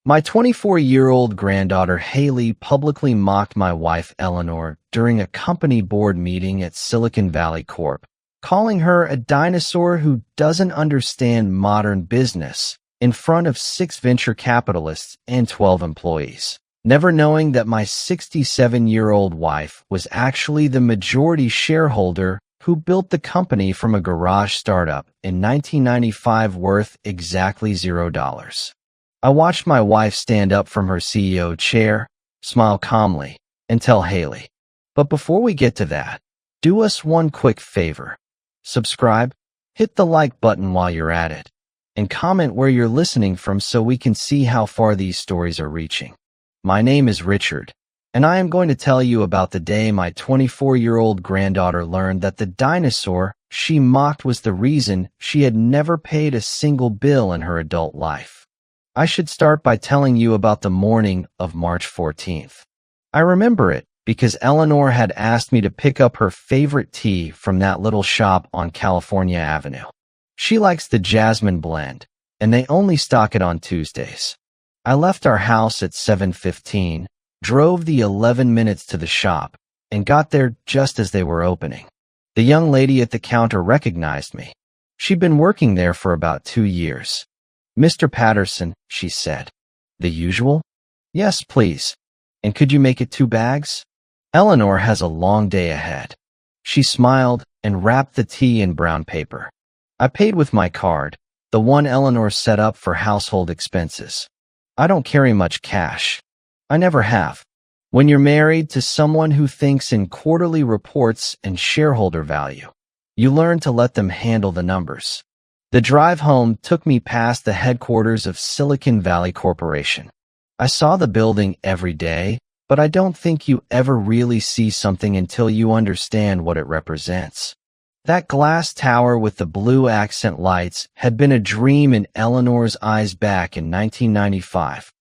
My 24-year-old granddaughter Haley publicly mocked my wife Eleanor during a company board meeting at Silicon Valley Corp, calling her a dinosaur who doesn't understand modern business in front of 6 venture capitalists and 12 employees, never knowing that my 67-year-old wife was actually the majority shareholder who built the company from a garage startup in 1995 worth exactly $0. I watched my wife stand up from her CEO chair, smile calmly, and tell Haley, "But before we get to that, do us one quick favor. Subscribe, hit the like button while you're at it, and comment where you're listening from so we can see how far these stories are reaching." My name is Richard, and I am going to tell you about the day my 24-year-old granddaughter learned that the dinosaur she mocked was the reason she had never paid a single bill in her adult life. I should start by telling you about the morning of March 14th. I remember it because Eleanor had asked me to pick up her favorite tea from that little shop on California Avenue. She likes the jasmine blend, and they only stock it on Tuesdays. I left our house at 7:15, drove the 11 minutes to the shop, and got there just as they were opening. The young lady at the counter recognized me. She'd been working there for about 2 years. "Mr. Patterson," she said. "The usual?" "Yes, please. And could you make it 2 bags? Eleanor has a long day ahead." She smiled and wrapped the tea in brown paper. I paid with my card, the one Eleanor set up for household expenses. I don't carry much cash. I never have. When you're married to someone who thinks in quarterly reports and shareholder value, you learn to let them handle the numbers. The drive home took me past the headquarters of Silicon Valley Corporation. I saw the building every day, but I don't think you ever really see something until you understand what it represents. That glass tower with the blue accent lights had been a dream in Eleanor's eyes back in 1995.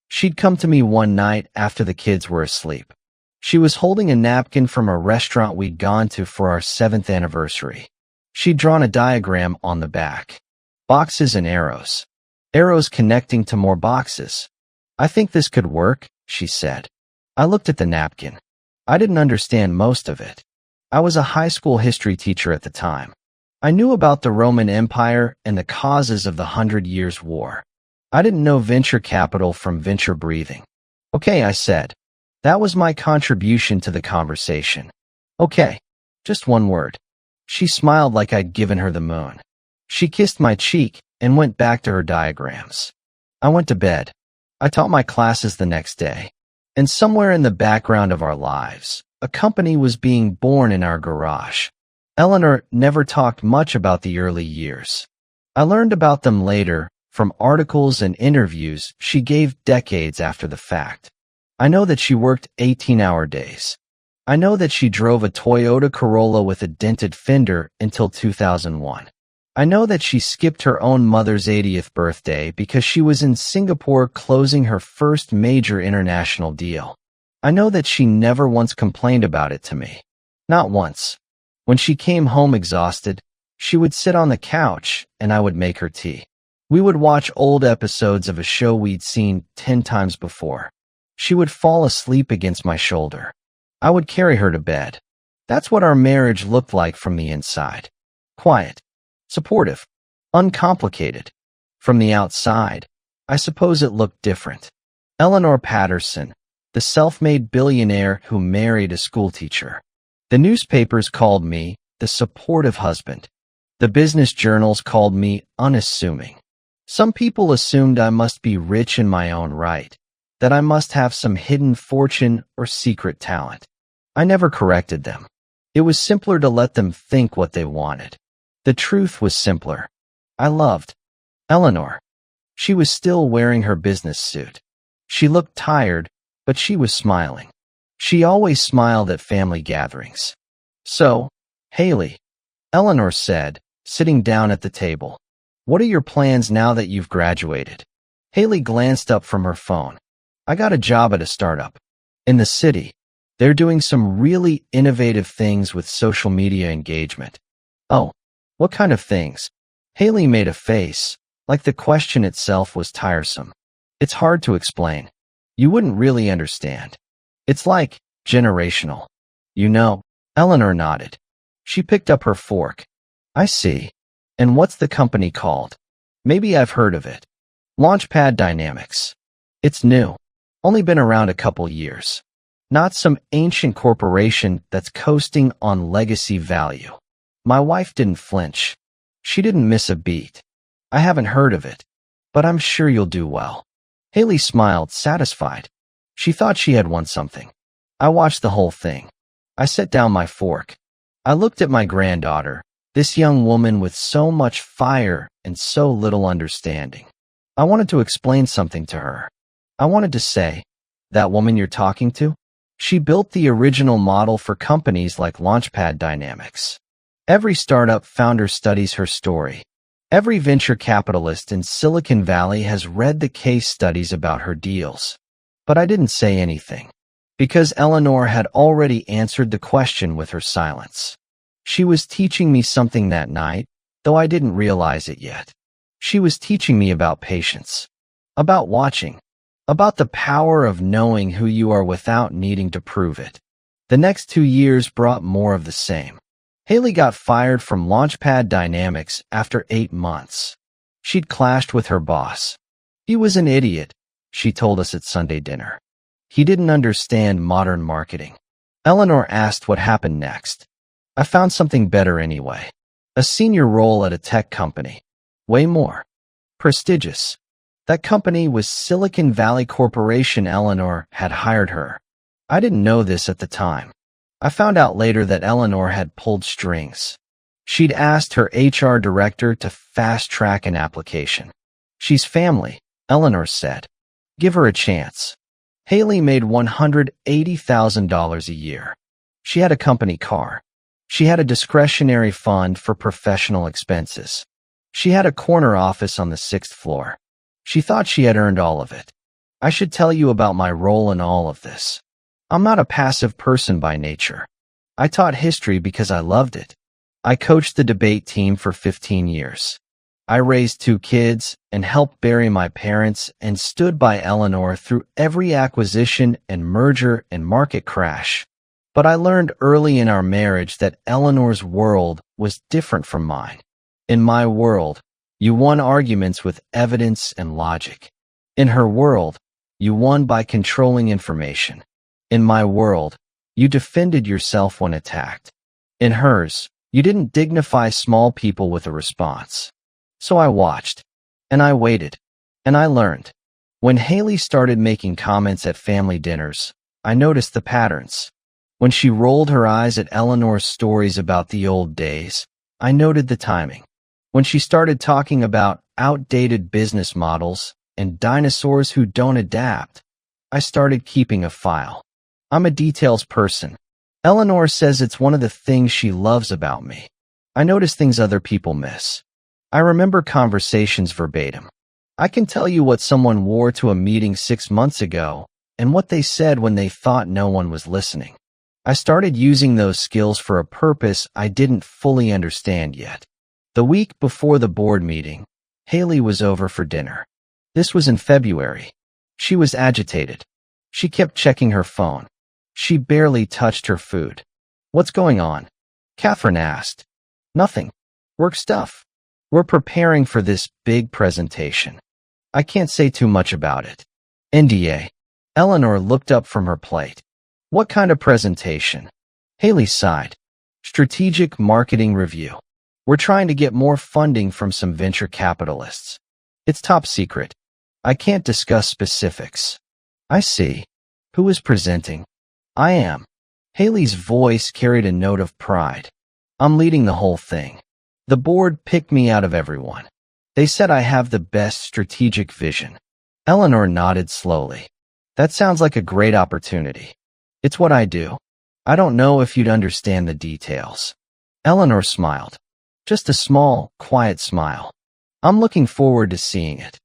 She'd come to me one night after the kids were asleep. She was holding a napkin from a restaurant we'd gone to for our 7th anniversary. She'd drawn a diagram on the back. Boxes and arrows. Arrows connecting to more boxes. "I think this could work," she said. I looked at the napkin. I didn't understand most of it. I was a high school history teacher at the time. I knew about the Roman Empire and the causes of the 100 Years' War. I didn't know venture capital from venture breathing. "Okay," I said. That was my contribution to the conversation. "Okay, just one word." She smiled like I'd given her the moon. She kissed my cheek and went back to her diagrams. I went to bed. I taught my classes the next day. And somewhere in the background of our lives, a company was being born in our garage. Eleanor never talked much about the early years. I learned about them later from articles and interviews she gave decades after the fact. I know that she worked 18-hour days. I know that she drove a Toyota Corolla with a dented fender until 2001. I know that she skipped her own mother's 80th birthday because she was in Singapore closing her first major international deal. I know that she never once complained about it to me. Not once. When she came home exhausted, she would sit on the couch and I would make her tea. We would watch old episodes of a show we'd seen 10 times before. She would fall asleep against my shoulder. I would carry her to bed. That's what our marriage looked like from the inside. Quiet, supportive, uncomplicated. From the outside, I suppose it looked different. Eleanor Patterson, the self-made billionaire who married a schoolteacher. The newspapers called me the supportive husband. The business journals called me unassuming. Some people assumed I must be rich in my own right, that I must have some hidden fortune or secret talent. I never corrected them. It was simpler to let them think what they wanted. The truth was simpler. I loved Eleanor. She was still wearing her business suit. She looked tired, but she was smiling. She always smiled at family gatherings. "So, Haley," Eleanor said, sitting down at the table, "what are your plans now that you've graduated?" Haley glanced up from her phone. "I got a job at a startup. In the city. They're doing some really innovative things with social media engagement." "Oh, what kind of things?" Haley made a face, like the question itself was tiresome. It's hard to explain. You wouldn't really understand. It's like generational. You know, Eleanor nodded. She picked up her fork. I see. And what's the company called? Maybe I've heard of it. Launchpad Dynamics. It's new. Only been around a couple years. Not some ancient corporation that's coasting on legacy value. My wife didn't flinch. She didn't miss a beat. I haven't heard of it, but I'm sure you'll do well. Haley smiled, satisfied. She thought she had won something. I watched the whole thing. I set down my fork. I looked at my granddaughter, this young woman with so much fire and so little understanding. I wanted to explain something to her. I wanted to say, that woman you're talking to? She built the original model for companies like Launchpad Dynamics. Every startup founder studies her story. Every venture capitalist in Silicon Valley has read the case studies about her deals. But I didn't say anything, because Eleanor had already answered the question with her silence. She was teaching me something that night, though I didn't realize it yet. She was teaching me about patience, about watching, about the power of knowing who you are without needing to prove it. The next 2 years brought more of the same. Haley got fired from Launchpad Dynamics after 8 months. She'd clashed with her boss. He was an idiot, she told us at Sunday dinner. He didn't understand modern marketing. Eleanor asked what happened next. I found something better anyway. A senior role at a tech company. Way more prestigious. That company was Silicon Valley Corporation. Eleanor had hired her. I didn't know this at the time. I found out later that Eleanor had pulled strings. She'd asked her HR director to fast-track an application. She's family, Eleanor said. Give her a chance. Haley made $180,000 a year. She had a company car. She had a discretionary fund for professional expenses. She had a corner office on the 6th floor. She thought she had earned all of it. I should tell you about my role in all of this. I'm not a passive person by nature. I taught history because I loved it. I coached the debate team for 15 years. I raised 2 kids and helped bury my parents and stood by Eleanor through every acquisition and merger and market crash. But I learned early in our marriage that Eleanor's world was different from mine. In my world, you won arguments with evidence and logic. In her world, you won by controlling information. In my world, you defended yourself when attacked. In hers, you didn't dignify small people with a response. So I watched, and I waited, and I learned. When Haley started making comments at family dinners, I noticed the patterns. When she rolled her eyes at Eleanor's stories about the old days, I noted the timing. When she started talking about outdated business models and dinosaurs who don't adapt, I started keeping a file. I'm a details person. Eleanor says it's one of the things she loves about me. I notice things other people miss. I remember conversations verbatim. I can tell you what someone wore to a meeting 6 months ago and what they said when they thought no one was listening. I started using those skills for a purpose I didn't fully understand yet. The week before the board meeting, Haley was over for dinner. This was in February. She was agitated. She kept checking her phone. She barely touched her food. What's going on? Catherine asked. Nothing. Work stuff. We're preparing for this big presentation. I can't say too much about it. NDA. Eleanor looked up from her plate. What kind of presentation? Haley sighed. Strategic marketing review. We're trying to get more funding from some venture capitalists. It's top secret. I can't discuss specifics. I see. Who is presenting? I am. Haley's voice carried a note of pride. I'm leading the whole thing. The board picked me out of everyone. They said I have the best strategic vision. Eleanor nodded slowly. That sounds like a great opportunity. It's what I do. I don't know if you'd understand the details. Eleanor smiled. Just a small, quiet smile. I'm looking forward to seeing it.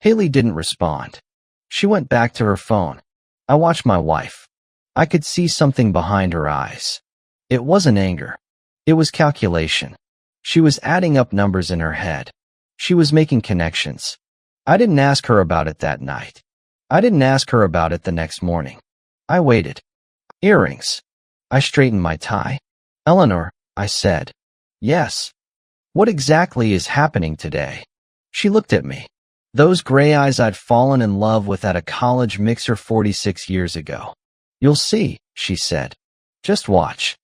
Haley didn't respond. She went back to her phone. I watched my wife. I could see something behind her eyes. It wasn't anger. It was calculation. She was adding up numbers in her head. She was making connections. I didn't ask her about it that night. I didn't ask her about it the next morning. I waited. Earrings. I straightened my tie. Eleanor, I said. Yes. What exactly is happening today? She looked at me. Those gray eyes I'd fallen in love with at a college mixer 46 years ago. You'll see, she said. Just watch.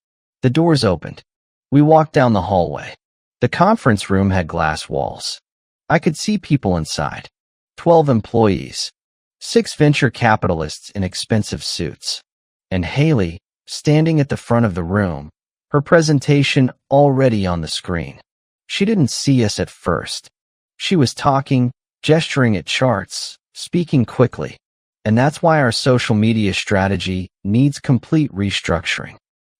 The doors opened. We walked down the hallway. The conference room had glass walls. I could see people inside. 12 employees. 6 venture capitalists in expensive suits. And Haley, standing at the front of the room, her presentation already on the screen. She didn't see us at first. She was talking, gesturing at charts, speaking quickly. And that's why our social media strategy needs complete restructuring.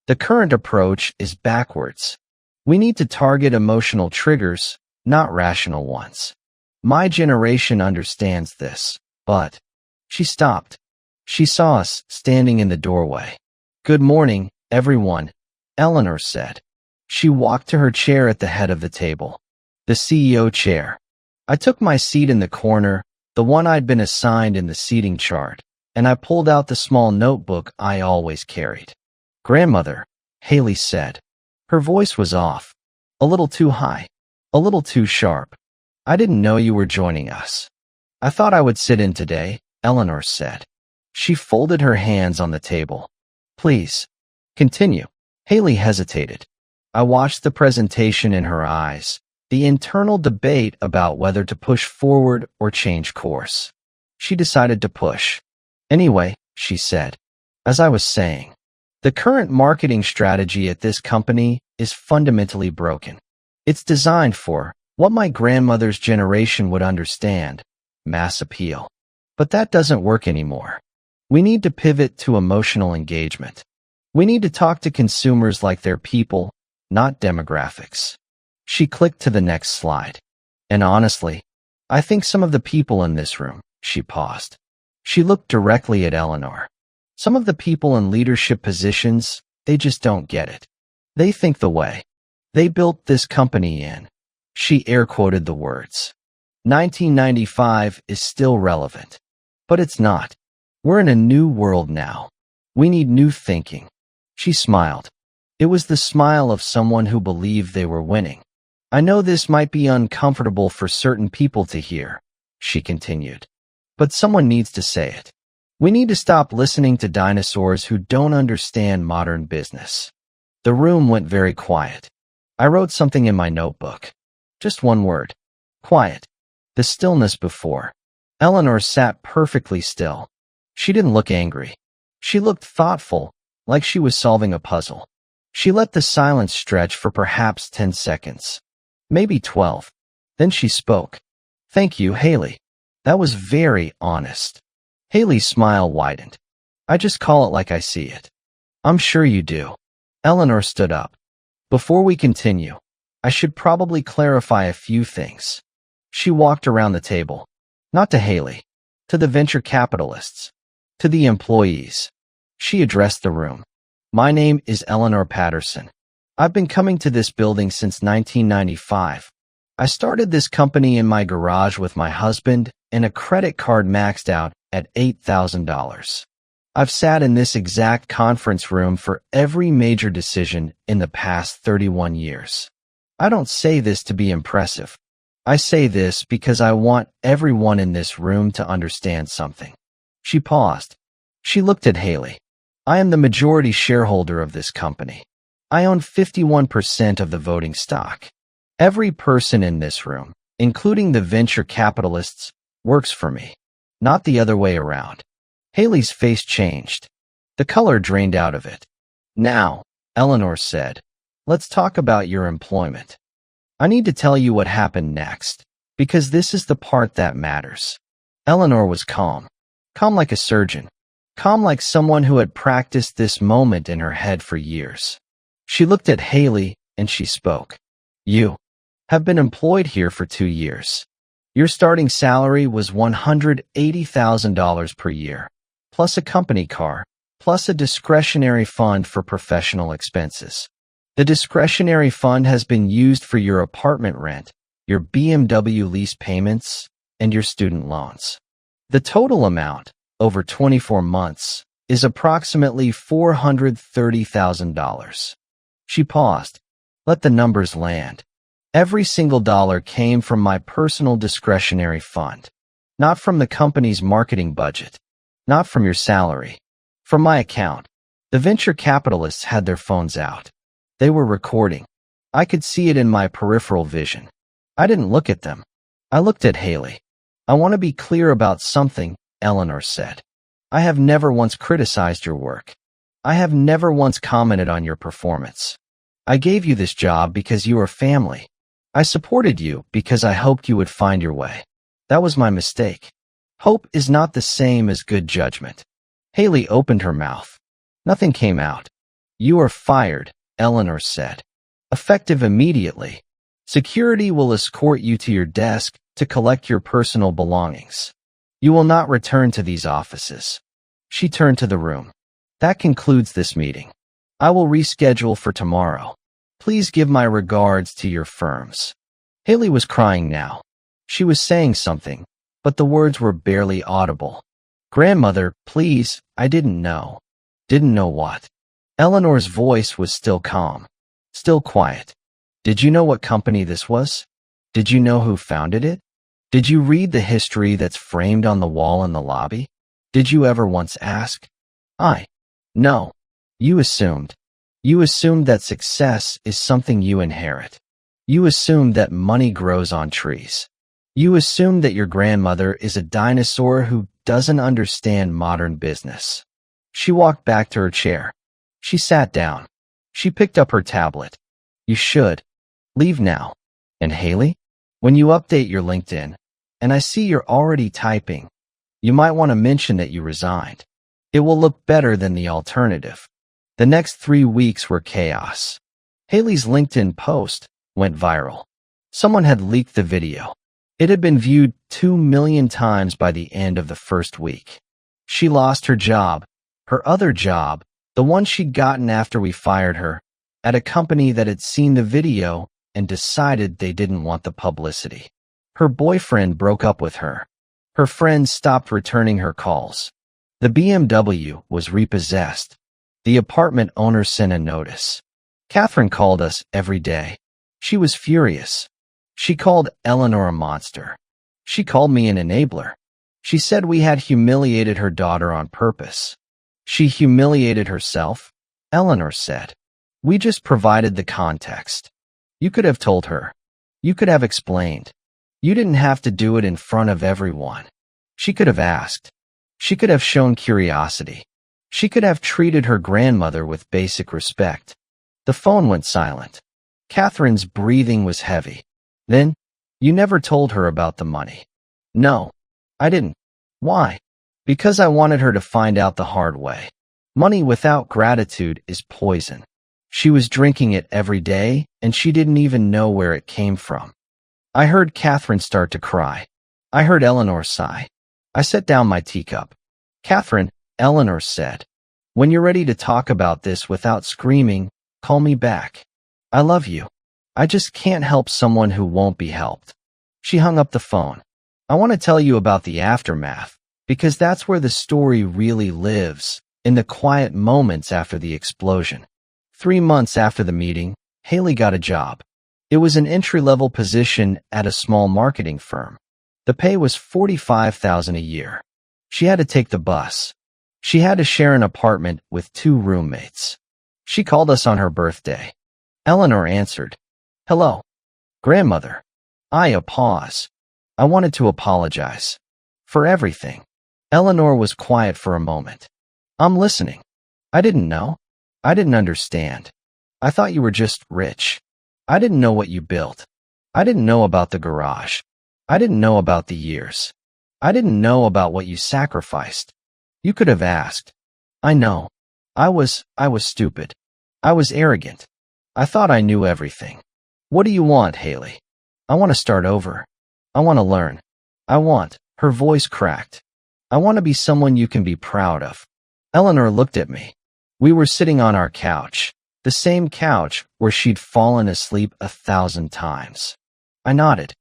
The current approach is backwards. We need to target emotional triggers, not rational ones. My generation understands this, but she stopped. She saw us standing in the doorway. Good morning, everyone, Eleanor said. She walked to her chair at the head of the table, the CEO chair. I took my seat in the corner, the one I'd been assigned in the seating chart, and I pulled out the small notebook I always carried. Grandmother, Haley said. Her voice was off, a little too high, a little too sharp. I didn't know you were joining us. I thought I would sit in today, Eleanor said. She folded her hands on the table. Please, continue. Haley hesitated. I watched the presentation in her eyes, the internal debate about whether to push forward or change course. She decided to push. Anyway, she said, as I was saying, the current marketing strategy at this company is fundamentally broken. It's designed for what my grandmother's generation would understand, mass appeal. But that doesn't work anymore. We need to pivot to emotional engagement. We need to talk to consumers like they're people, not demographics. She clicked to the next slide. And honestly, I think some of the people in this room, she paused. She looked directly at Eleanor. Some of the people in leadership positions, they just don't get it. They think the way they built this company in. She air quoted the words. 1995 is still relevant. But it's not. We're in a new world now. We need new thinking. She smiled. It was the smile of someone who believed they were winning. I know this might be uncomfortable for certain people to hear, she continued. But someone needs to say it. We need to stop listening to dinosaurs who don't understand modern business. The room went very quiet. I wrote something in my notebook. Just one word. Quiet. The stillness before. Eleanor sat perfectly still. She didn't look angry. She looked thoughtful, like she was solving a puzzle. She let the silence stretch for perhaps 10 seconds. Maybe 12. Then she spoke. Thank you, Haley. That was very honest. Haley's smile widened. I just call it like I see it. I'm sure you do. Eleanor stood up. Before we continue, I should probably clarify a few things. She walked around the table. Not to Haley. To the venture capitalists. To the employees. She addressed the room. My name is Eleanor Patterson. I've been coming to this building since 1995. I started this company in my garage with my husband and a credit card maxed out at $8,000. I've sat in this exact conference room for every major decision in the past 31 years. I don't say this to be impressive. I say this because I want everyone in this room to understand something. She paused. She looked at Haley. I am the majority shareholder of this company. I own 51% of the voting stock. Every person in this room, including the venture capitalists, works for me, not the other way around. Haley's face changed. The color drained out of it. Now, Eleanor said, let's talk about your employment. I need to tell you what happened next, because this is the part that matters. Eleanor was calm. Calm like a surgeon. Calm like someone who had practiced this moment in her head for years. She looked at Haley and she spoke. You have been employed here for 2 years. Your starting salary was $180,000 per year, plus a company car, plus a discretionary fund for professional expenses. The discretionary fund has been used for your apartment rent, your BMW lease payments, and your student loans. The total amount, over 24 months, is approximately $430,000. She paused. Let the numbers land. Every single dollar came from my personal discretionary fund, not from the company's marketing budget, not from your salary, from my account. The venture capitalists had their phones out. They were recording. I could see it in my peripheral vision. I didn't look at them. I looked at Haley. I want to be clear about something, Eleanor said. I have never once criticized your work. I have never once commented on your performance. I gave you this job because you are family. I supported you because I hoped you would find your way. That was my mistake. Hope is not the same as good judgment. Haley opened her mouth. Nothing came out. You are fired, Eleanor said. Effective immediately. Security will escort you to your desk to collect your personal belongings. You will not return to these offices. She turned to the room. That concludes this meeting. I will reschedule for tomorrow. Please give my regards to your firms. Haley was crying now. She was saying something, but the words were barely audible. Grandmother, please, I didn't know. Didn't know what? Eleanor's voice was still calm, still quiet. Did you know what company this was? Did you know who founded it? Did you read the history that's framed on the wall in the lobby? Did you ever once ask? No. You assumed. You assumed that success is something you inherit. You assumed that money grows on trees. You assumed that your grandmother is a dinosaur who doesn't understand modern business. She walked back to her chair. She sat down. She picked up her tablet. You should. Leave now. And Haley, when you update your LinkedIn, and I see you're already typing, you might want to mention that you resigned. It will look better than the alternative. The next 3 weeks were chaos. Haley's LinkedIn post went viral. Someone had leaked the video. It had been viewed 2 million times by the end of the first week. She lost her job, her other job, the one she'd gotten after we fired her, at a company that had seen the video and decided they didn't want the publicity. Her boyfriend broke up with her. Her friends stopped returning her calls. The BMW was repossessed. The apartment owner sent a notice. Catherine called us every day. She was furious. She called Eleanor a monster. She called me an enabler. She said we had humiliated her daughter on purpose. She humiliated herself, Eleanor said. We just provided the context. You could have told her. You could have explained. You didn't have to do it in front of everyone. She could have asked. She could have shown curiosity. She could have treated her grandmother with basic respect. The phone went silent. Catherine's breathing was heavy. Then, you never told her about the money. No, I didn't. Why? Because I wanted her to find out the hard way. Money without gratitude is poison. She was drinking it every day, and she didn't even know where it came from. I heard Catherine start to cry. I heard Eleanor sigh. I set down my teacup. Catherine, Eleanor said, when you're ready to talk about this without screaming, call me back. I love you. I just can't help someone who won't be helped. She hung up the phone. I want to tell you about the aftermath, because that's where the story really lives, in the quiet moments after the explosion. 3 months after the meeting, Haley got a job. It was an entry-level position at a small marketing firm. The pay was $45,000 a year. She had to take the bus. She had to share an apartment with 2 roommates. She called us on her birthday. Eleanor answered. Hello. Grandmother. A pause. I wanted to apologize. For everything. Eleanor was quiet for a moment. I'm listening. I didn't know. I didn't understand. I thought you were just rich. I didn't know what you built. I didn't know about the garage. I didn't know about the years. I didn't know about what you sacrificed. You could have asked. I know. I was stupid. I was arrogant. I thought I knew everything. What do you want, Haley? I want to start over. I want to learn. Her voice cracked. I want to be someone you can be proud of. Eleanor looked at me. We were sitting on our couch, the same couch where she'd fallen asleep 1,000 times. I nodded.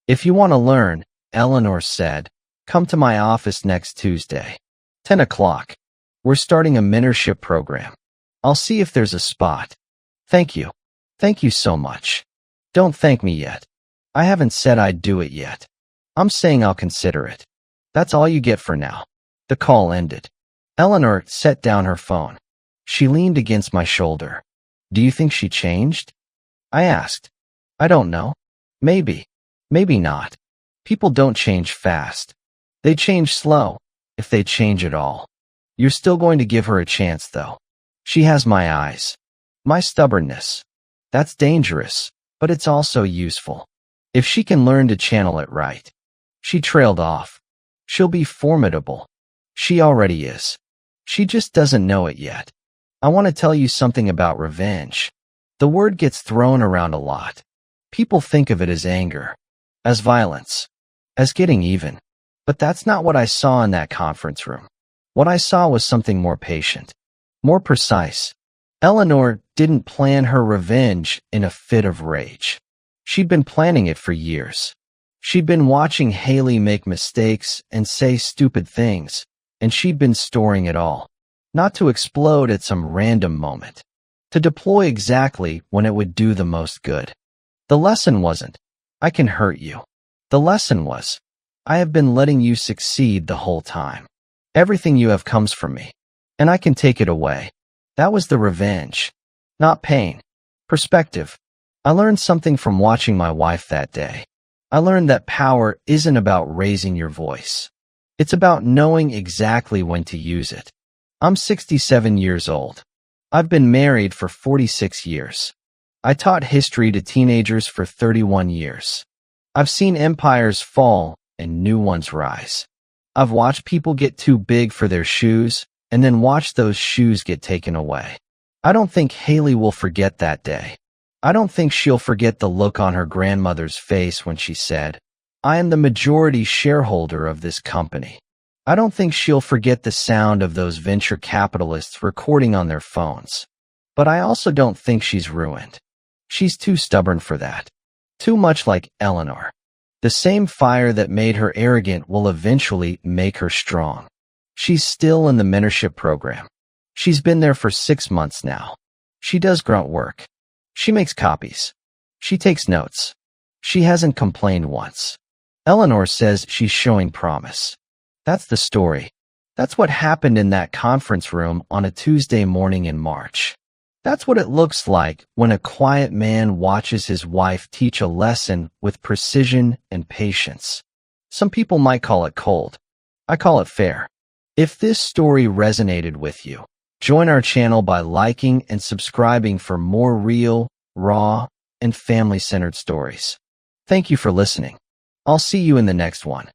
If you want to learn, Eleanor said, "Come to my office next Tuesday. 10 o'clock. We're starting a mentorship program. I'll see if there's a spot." "Thank you. Thank you so much." "Don't thank me yet. I haven't said I'd do it yet. I'm saying I'll consider it." "That's all you get for now." The call ended. Eleanor set down her phone. She leaned against my shoulder. "Do you think she changed?" I asked. "I don't know. Maybe. Maybe not. People don't change fast. They change slow, if they change at all. You're still going to give her a chance, though. She has my eyes. My stubbornness. That's dangerous, but it's also useful. If she can learn to channel it right." She trailed off. "She'll be formidable. She already is. She just doesn't know it yet." I want to tell you something about revenge. The word gets thrown around a lot. People think of it as anger, as violence, as getting even. But that's not what I saw in that conference room. What I saw was something more patient, more precise. Eleanor didn't plan her revenge in a fit of rage. She'd been planning it for years. She'd been watching Haley make mistakes and say stupid things, and she'd been storing it all. Not to explode at some random moment. To deploy exactly when it would do the most good. The lesson wasn't, "I can hurt you." The lesson was, "I have been letting you succeed the whole time. Everything you have comes from me, and I can take it away." That was the revenge. Not pain. Perspective. I learned something from watching my wife that day. I learned that power isn't about raising your voice. It's about knowing exactly when to use it. I'm 67 years old. I've been married for 46 years. I taught history to teenagers for 31 years. I've seen empires fall and new ones rise. I've watched people get too big for their shoes and then watched those shoes get taken away. I don't think Haley will forget that day. I don't think she'll forget the look on her grandmother's face when she said, "I am the majority shareholder of this company." I don't think she'll forget the sound of those venture capitalists recording on their phones. But I also don't think she's ruined. She's too stubborn for that. Too much like Eleanor. The same fire that made her arrogant will eventually make her strong. She's still in the mentorship program. She's been there for 6 months now. She does grunt work. She makes copies. She takes notes. She hasn't complained once. Eleanor says she's showing promise. That's the story. That's what happened in that conference room on a Tuesday morning in March. That's what it looks like when a quiet man watches his wife teach a lesson with precision and patience. Some people might call it cold. I call it fair. If this story resonated with you, join our channel by liking and subscribing for more real, raw, and family-centered stories. Thank you for listening. I'll see you in the next one.